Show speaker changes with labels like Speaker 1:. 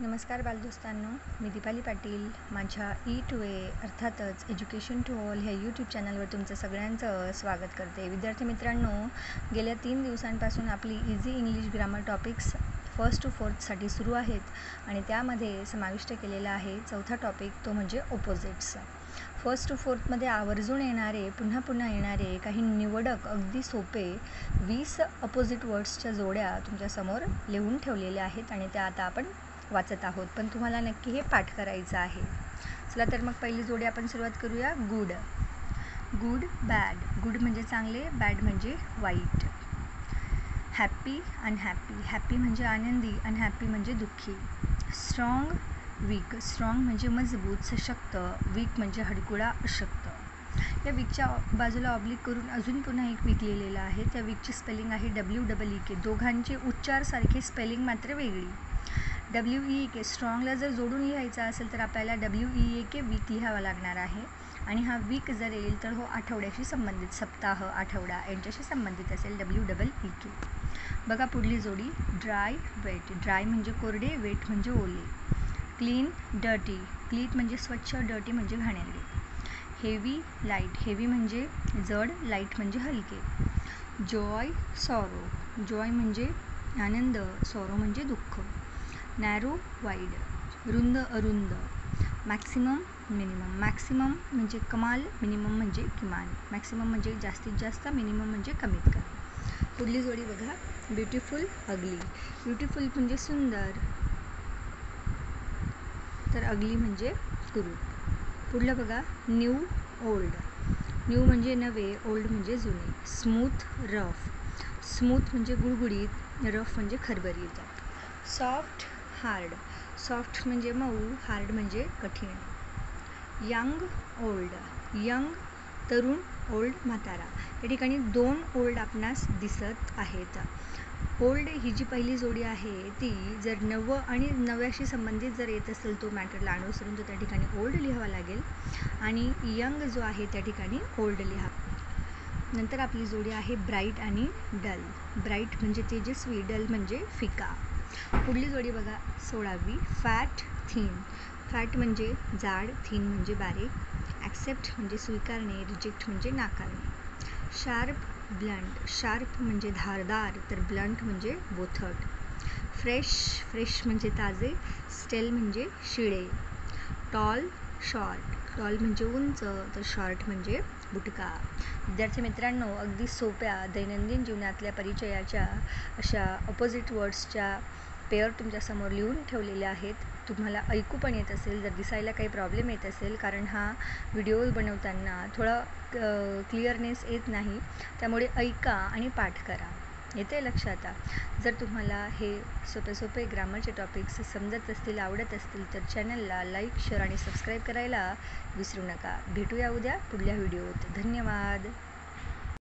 Speaker 1: नमस्कार बालदोस्तांनो, मी दीपाली पाटील. माझ्या E2A अर्थातच एज्युकेशन टू ऑल ह्या यूट्यूब चॅनलवर तुमचं सगळ्यांचं स्वागत करते. विद्यार्थी मित्रांनो, गेल्या 3 दिवसांपासून आपली easy English grammar topics 1st to 4thसाठी सुरू आहेत आणि त्यामध्ये समाविष्ट केलेला आहे चौथा टॉपिक, तो म्हणजे ऑपोजिट्स. 1st to 4thमध्ये आवर्जून येणारे पुन्हा येणारे काही निवडक अगदी सोपे 20 अपोजिट वर्ड्सच्या जोड्या तुमच्यासमोर लिहून ठेवलेल्या आहेत आणि त्या आता आपण वाचत आहोत, पण तुम्हाला नक्की हे पाठ करायचं आहे. चला तर मग पहिली जोडी आपण सुरुवात करूया. Good, good, bad. गुड म्हणजे चांगले, बॅड म्हणजे वाईट. Happy, unhappy. हॅप्पी म्हणजे आनंदी, अनहॅप्पी म्हणजे दुःखी. Strong, weak. स्ट्रॉंग म्हणजे मजबूत, सशक्त. वीक म्हणजे हडकुळा, अशक्त. या वीकच्या बाजूला ऑब्लिक करून अजून पुन्हा एक वीक लिहिलेला आहे. त्या वीकची स्पेलिंग आहे WEEK. दोघांचे उच्चार सारखे, स्पेलिंग मात्र वेगळी. WEEK. स्ट्रॉंगला जर जोडून लिहायचा असेल तर आपल्याला WEEK वीक लिहावा लागणार आहे आणि हा वीक जर येईल तर हो आठवड्याशी संबंधित, सप्ताह, आठवडा यांच्याशी संबंधित असेल. WEEK. बघा पुढली जोडी. Dry, weight. ड्राय म्हणजे कोरडे, वेट म्हणजे ओले. Clean, dirty. क्लीन म्हणजे स्वच्छ, डर्टी म्हणजे घाणेरडे. Heavy, light. हेवी म्हणजे जड, लाईट म्हणजे हलके. Joy, sorrow. जॉय म्हणजे आनंद, सॉरो म्हणजे दुःख. Narrow, wide. रुंद, अरुंद. Maximum, minimum. मॅक्सिमम म्हणजे कमाल, मिनिमम म्हणजे किमान. मॅक्सिमम म्हणजे जास्तीत जास्त, मिनिमम म्हणजे कमीत कमी. पुढली जोडी बघा. ब्युटिफुल, अगली. ब्युटिफुल म्हणजे सुंदर, तर अगली म्हणजे कुरूप. पुढलं बघा. New, old. न्यू म्हणजे नवे, ओल्ड म्हणजे जुने. Smooth, rough. स्मूथ म्हणजे गुळगुळीत, रफ म्हणजे खरबरीत. Soft, hard. सॉफ्ट म्हणजे मऊ, हार्ड म्हणजे कठीण. Young, old. यंग तरुण, ओल्ड म्हातारा. या ठिकाणी 2 ओल्ड आपणास दिसत आहेत. ओल्ड ही जी पहिली जोडी आहे ती जर नवं आणि नव्याशी संबंधित जर येत असेल तो मॅटरला अनुसरून तर त्या ठिकाणी ओल्ड लिहावा लागेल आणि यंग जो आहे त्या ठिकाणी ओल्ड लिहा. नंतर आपली जोडी आहे ब्राईट आणि डल. ब्राईट म्हणजे तेजस्वी, डल म्हणजे फिका. पुढली जोडी बघा. 16वी. Fat, thin. फॅट म्हणजे जाड, थिन म्हणजे बारीक. ॲक्सेप्ट म्हणजे स्वीकारणे, रिजेक्ट म्हणजे नाकारणे. Sharp, blunt. शार्प म्हणजे धारदार, तर ब्लंट म्हणजे बोथट. फ्रेश, फ्रेश म्हणजे ताजे, स्टेल म्हणजे शिळे. Tall, short. टॉल म्हणजे उंच, तर शॉर्ट म्हणजे बुटका. विद्यार्थी मित्रांनो, अगदी सोप्या दैनंदिन जीवनातल्या परिचयाच्या अशा अपोजिट वर्ड्सच्या पेअर तुमच्यासमोर लिहून ठेवलेल्या आहेत. तुम्हाला ऐकू पण येत असेल, जर दिसायला काही प्रॉब्लेम येत असेल कारण हा व्हिडिओ बनवताना थोडा क्लिअरनेस येत नाही, त्यामुळे ऐका आणि पाठ करा. येते लक्षात. जर तुम्हाला हे सोपे ग्रामरचे टॉपिक्स समजत असतील, आवडत असतील तर चॅनलला लाईक, शेअर आणि सबस्क्राईब करायला विसरू नका. भेटूया उद्या पुढल्या व्हिडिओत. धन्यवाद.